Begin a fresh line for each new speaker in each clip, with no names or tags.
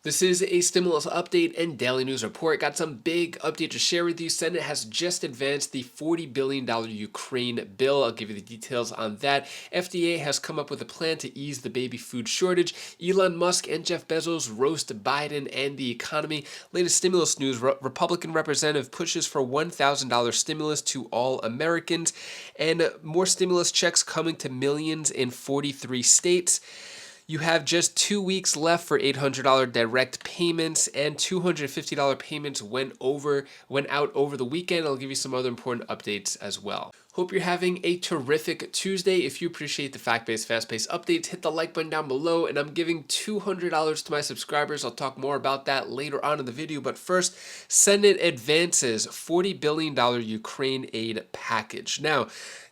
This is a stimulus update and daily news report. Got some big update to share with you. Senate has just advanced the $40 billion Ukraine bill. I'll give you the details on that. FDA has come up with a plan to ease the baby food shortage. Elon Musk and Jeff Bezos roast Biden and the economy. Latest stimulus news, Republican representative pushes for $1,000 stimulus to all Americans. And more stimulus checks coming to millions in 43 states. You have just 2 weeks left for $800 direct payments, and $250 payments went out over the weekend. I'll give you some other important updates as well. Hope you're having a terrific Tuesday. If you appreciate the fact-based, fast-paced updates, hit the like button down below, and I'm giving $200 to my subscribers. I'll talk more about that later on in the video, but first, Senate advances $40 billion Ukraine aid package. Now,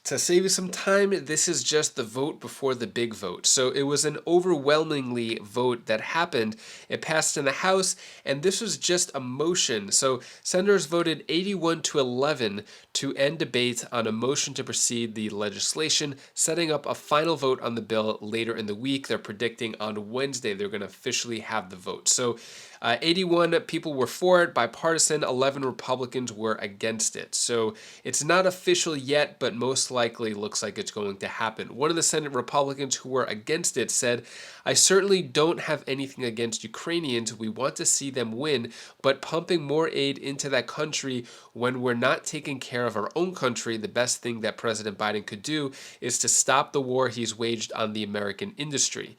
to save you some time, this is just the vote before the big vote. So it was an overwhelmingly vote that happened. It passed in the House, and this was just a motion. So senators voted 81-11 to end debate on a motion to proceed the legislation, setting up a final vote on the bill later in the week. They're predicting on Wednesday they're going to officially have the vote. So 81 people were for it, bipartisan, 11 Republicans were against it. So it's not official yet, but most likely looks like it's going to happen. One of the Senate Republicans who were against it said, "I certainly don't have anything against Ukrainians. We want to see them win, but pumping more aid into that country when we're not taking care of our own country, the best thing that President Biden could do is to stop the war he's waged on the American industry."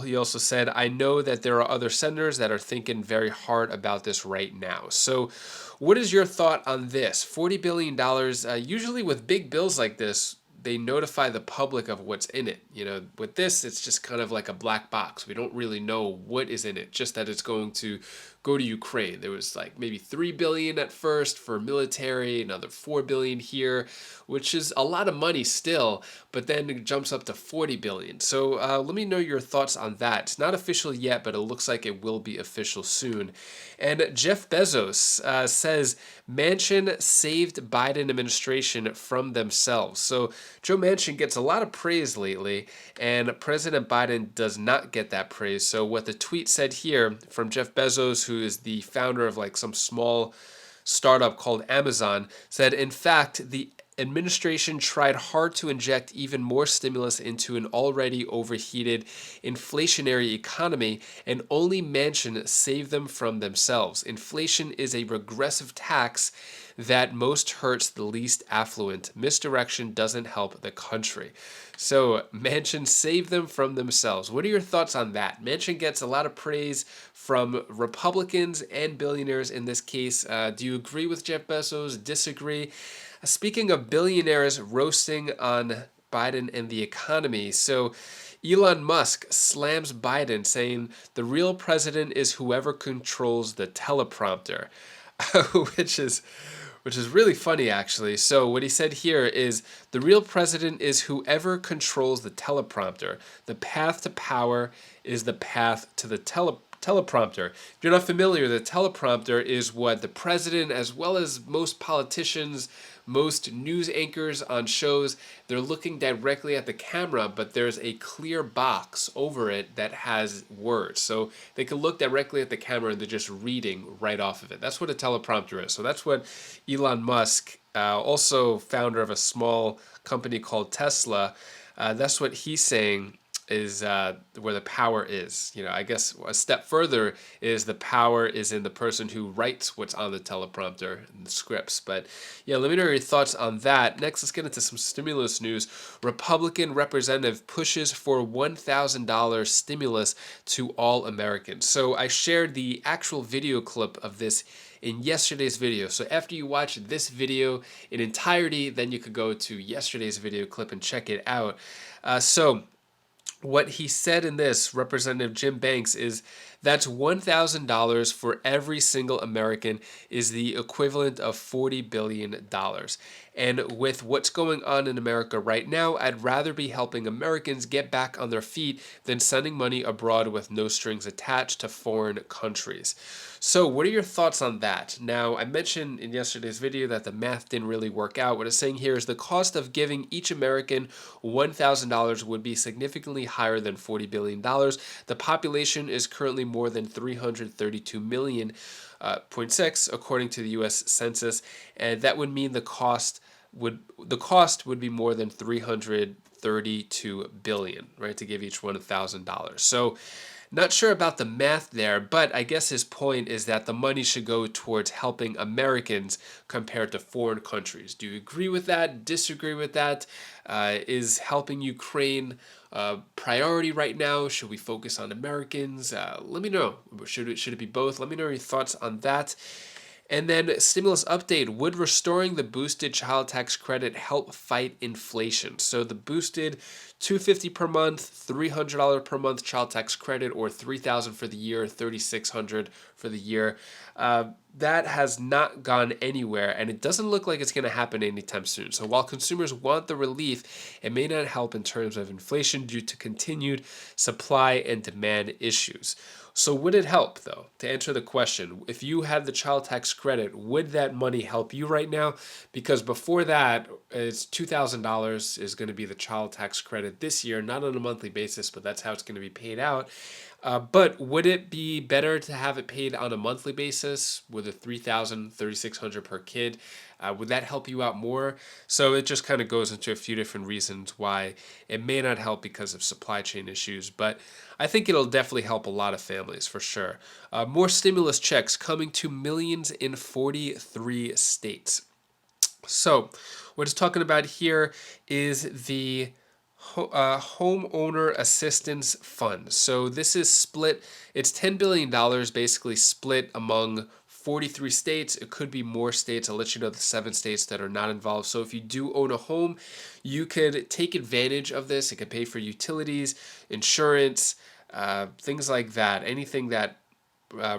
He also said, "I know that there are other senators that are thinking very hard about this right now." So what is your thought on this? $40 billion, usually with big bills like this, they notify the public of what's in it. You know, with this, it's just kind of like a black box. We don't really know what is in it, just that it's going to go to Ukraine. There was like maybe $3 billion at first for military, another $4 billion here, which is a lot of money still, but then it jumps up to $40 billion. So let me know your thoughts on that. It's not official yet, but it looks like it will be official soon. And Jeff Bezos says Manchin saved Biden administration from themselves. So Joe Manchin gets a lot of praise lately, and President Biden does not get that praise. So what the tweet said here from Jeff Bezos, who is the founder of like some small startup called Amazon, said, "In fact, the administration tried hard to inject even more stimulus into an already overheated inflationary economy, and only Manchin saved them from themselves. Inflation is a regressive tax that most hurts the least affluent. Misdirection doesn't help the country." So Manchin saved them from themselves. What are your thoughts on that? Manchin gets a lot of praise from Republicans and billionaires in this case. Do you agree with Jeff Bezos? Disagree? Speaking of billionaires roasting on Biden and the economy, so Elon Musk slams Biden, saying the real president is whoever controls the teleprompter, which is really funny, actually. So what he said here is, the real president is whoever controls the teleprompter. The path to power is the path to the teleprompter. If you're not familiar, the teleprompter is what the president, as well as most politicians, most news anchors on shows, they're looking directly at the camera, but there's a clear box over it that has words. So they can look directly at the camera and they're just reading right off of it. That's what a teleprompter is. So that's what Elon Musk, also founder of a small company called Tesla, that's what he's saying is where the power is. You know, I guess a step further is the power is in the person who writes what's on the teleprompter and the scripts. But yeah, let me know your thoughts on that. Next, let's get into some stimulus news. Republican representative pushes for $1,000 stimulus to all Americans. So I shared the actual video clip of this in yesterday's video. So after you watch this video in entirety, then you could go to yesterday's video clip and check it out. So what he said in this, Representative Jim Banks, is that's $1,000 for every single American is the equivalent of $40 billion. And with what's going on in America right now, I'd rather be helping Americans get back on their feet than sending money abroad with no strings attached to foreign countries. So what are your thoughts on that? Now, I mentioned in yesterday's video that the math didn't really work out. What it's saying here is the cost of giving each American $1,000 would be significantly higher than $40 billion. The population is currently more than 332 million, 0.6 according to the U.S. Census, and that would mean the cost would be more than 332 billion, right, to give each one $1,000. So not sure about the math there, but I guess his point is that the money should go towards helping Americans compared to foreign countries. Do you agree with that? Disagree with that? Is helping Ukraine priority right now? Should we focus on Americans? Let me know. Should it be both? Let me know your thoughts on that. And then stimulus update, would restoring the boosted child tax credit help fight inflation? So the boosted $250 per month, $300 per month child tax credit, or $3,000 for the year, $3,600 for the year, that has not gone anywhere, and it doesn't look like it's going to happen anytime soon. So while consumers want the relief, it may not help in terms of inflation due to continued supply and demand issues. So would it help, though? To answer the question, if you had the child tax credit, would that money help you right now? Because before that, it's $2,000 is going to be the child tax credit this year, not on a monthly basis, but that's how it's going to be paid out. But would it be better to have it paid on a monthly basis with a $3,000, $3,600 per kid? Would that help you out more? So it just kind of goes into a few different reasons why it may not help because of supply chain issues, but I think it'll definitely help a lot of families for sure. More stimulus checks coming to millions in 43 states. So what it's talking about here is the Homeowner Assistance Fund. So this is split, it's $10 billion basically split among 43 states. It could be more states. I'll let you know the 7 states that are not involved. So if you do own a home, you could take advantage of this. It could pay for utilities, insurance, things like that, anything that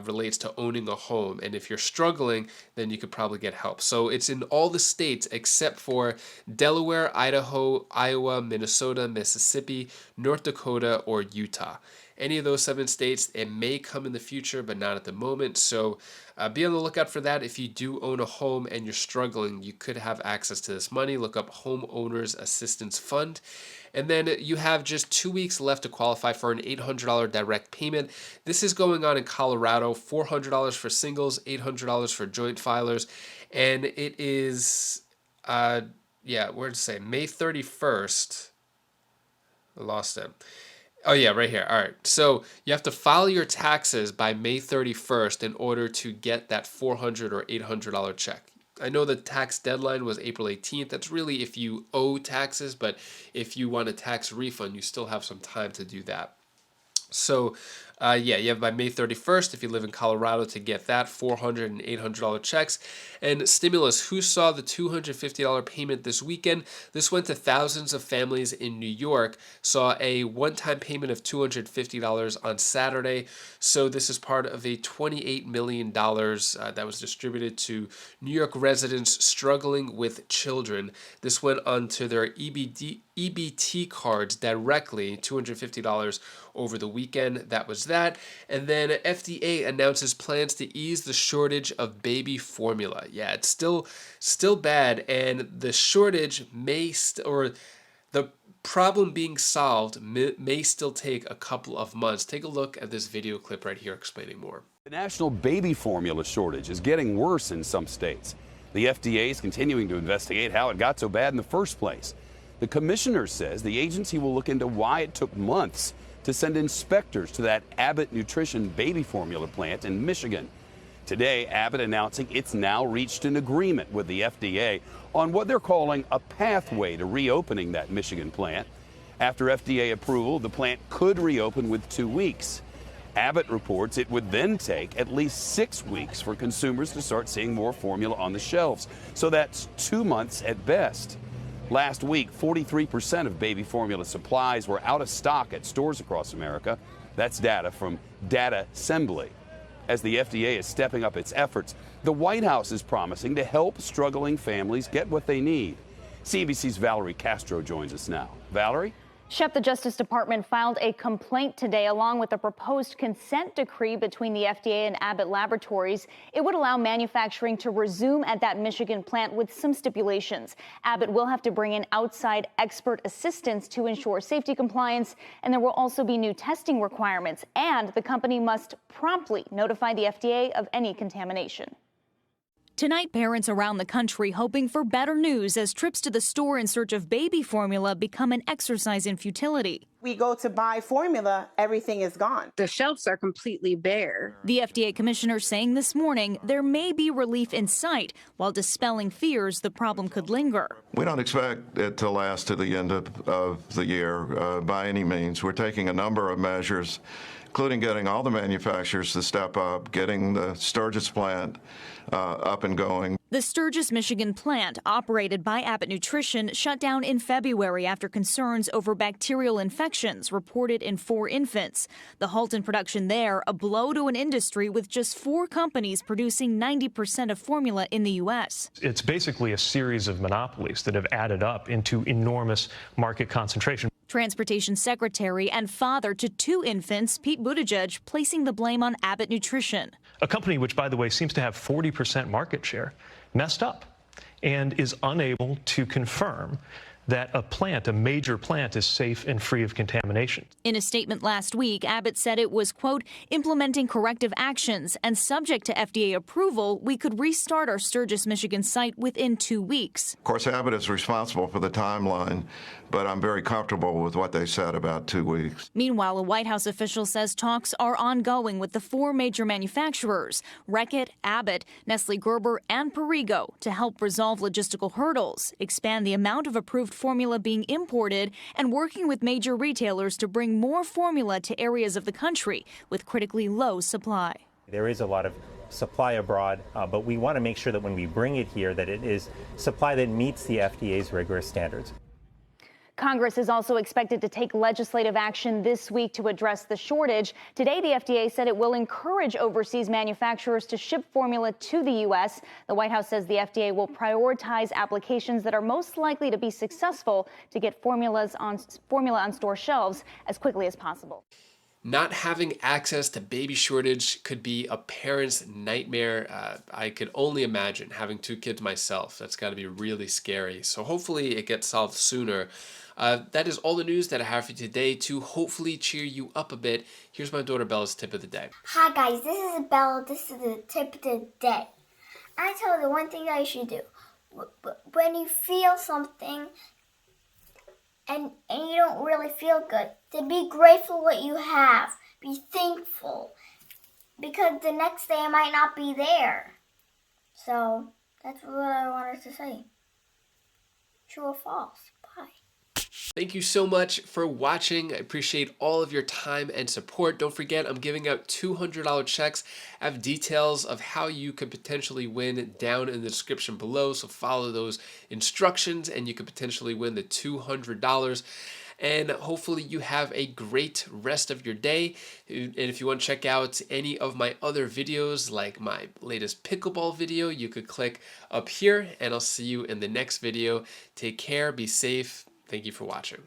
relates to owning a home. And if you're struggling, then you could probably get help. So it's in all the states except for Delaware, Idaho, Iowa, Minnesota, Mississippi, North Dakota, or Utah. Any of those 7 states, it may come in the future, but not at the moment. So be on the lookout for that. If you do own a home and you're struggling, you could have access to this money. Look up Homeowners Assistance Fund. And then you have just 2 weeks left to qualify for an $800 direct payment. This is going on in Colorado, $400 for singles, $800 for joint filers. And it is, where'd it say? May 31st. I lost it. Oh yeah, right here. All right. So you have to file your taxes by May 31st in order to get that $400 or $800 check. I know the tax deadline was April 18th. That's really if you owe taxes, but if you want a tax refund, you still have some time to do that. So, you have by May 31st, if you live in Colorado, to get that $400 and $800 checks. And stimulus, who saw the $250 payment this weekend? This went to thousands of families in New York, saw a one-time payment of $250 on Saturday. So this is part of a $28 million that was distributed to New York residents struggling with children. This went onto their EBT cards directly, $250 over the weekend. That was that. And then FDA announces plans to ease the shortage of baby formula. Yeah, it's still bad, and the shortage or the problem being solved may still take a couple of months. Take a look at this video clip right here explaining more.
The national baby formula shortage is getting worse in some states. The FDA is continuing to investigate how it got so bad in the first place. The commissioner says the agency will look into why it took months to send inspectors to that Abbott Nutrition baby formula plant in Michigan. Today, Abbott announcing it's now reached an agreement with the FDA on what they're calling a pathway to reopening that Michigan plant. After FDA approval, the plant could reopen with 2 weeks. Abbott reports it would then take at least 6 weeks for consumers to start seeing more formula on the shelves. So that's 2 months at best. Last week, 43% of baby formula supplies were out of stock at stores across America. That's data from Data Assembly. As the FDA is stepping up its efforts, the White House is promising to help struggling families get what they need. CNBC's Valerie Castro joins us now. Valerie?
Shep, the Justice Department filed a complaint today along with a proposed consent decree between the FDA and Abbott Laboratories. It would allow manufacturing to resume at that Michigan plant with some stipulations. Abbott will have to bring in outside expert assistance to ensure safety compliance, and there will also be new testing requirements, and the company must promptly notify the FDA of any contamination.
Tonight, parents around the country hoping for better news as trips to the store in search of baby formula become an exercise in futility.
We go to buy formula, everything is gone.
The shelves are completely bare.
The FDA commissioner saying this morning there may be relief in sight while dispelling fears the problem could linger.
We don't expect it to last to the end of the year by any means. We're taking a number of measures, including getting all the manufacturers to step up, getting the Sturgis plant up and going.
The Sturgis, Michigan plant, operated by Abbott Nutrition, shut down in February after concerns over bacterial infections reported in 4 infants. The halt in production there, a blow to an industry with just 4 companies producing 90% of formula in the U.S.
It's basically a series of monopolies that have added up into enormous market concentration.
Transportation Secretary and father to 2 infants, Pete Buttigieg, placing the blame on Abbott Nutrition.
A company which, by the way, seems to have 40% market share, messed up and is unable to confirm that a major plant, is safe and free of contamination.
In a statement last week, Abbott said it was, quote, implementing corrective actions, and subject to FDA approval, we could restart our Sturgis, Michigan site within 2 weeks.
Of course, Abbott is responsible for the timeline, but I'm very comfortable with what they said about 2 weeks.
Meanwhile, a White House official says talks are ongoing with the 4 major manufacturers, Reckitt, Abbott, Nestle Gerber, and Perrigo, to help resolve logistical hurdles, expand the amount of approved formula being imported, and working with major retailers to bring more formula to areas of the country with critically low supply.
There is a lot of supply abroad, but we want to make sure that when we bring it here, that it is supply that meets the FDA's rigorous standards.
Congress is also expected to take legislative action this week to address the shortage. Today, the FDA said it will encourage overseas manufacturers to ship formula to the U.S. The White House says the FDA will prioritize applications that are most likely to be successful to get formula on store shelves as quickly as possible.
Not having access to baby shortage could be a parent's nightmare. I could only imagine having 2 kids myself. That's got to be really scary. So hopefully it gets solved sooner. That is all the news that I have for you today to hopefully cheer you up a bit. Here's my daughter Bella's tip of the day.
Hi guys, this is Bella. This is the tip of the day. I tell you one thing that you should do. When you feel something and you don't really feel good, then be grateful what you have. Be thankful. Because the next day it might not be there. So that's what I wanted to say. True or false? Bye.
Thank you so much for watching. I appreciate all of your time and support. Don't forget, I'm giving out $200 checks. I have details of how you could potentially win down in the description below. So follow those instructions and you could potentially win the $200. And hopefully you have a great rest of your day. And if you want to check out any of my other videos, like my latest pickleball video, you could click up here and I'll see you in the next video. Take care, be safe. Thank you for watching.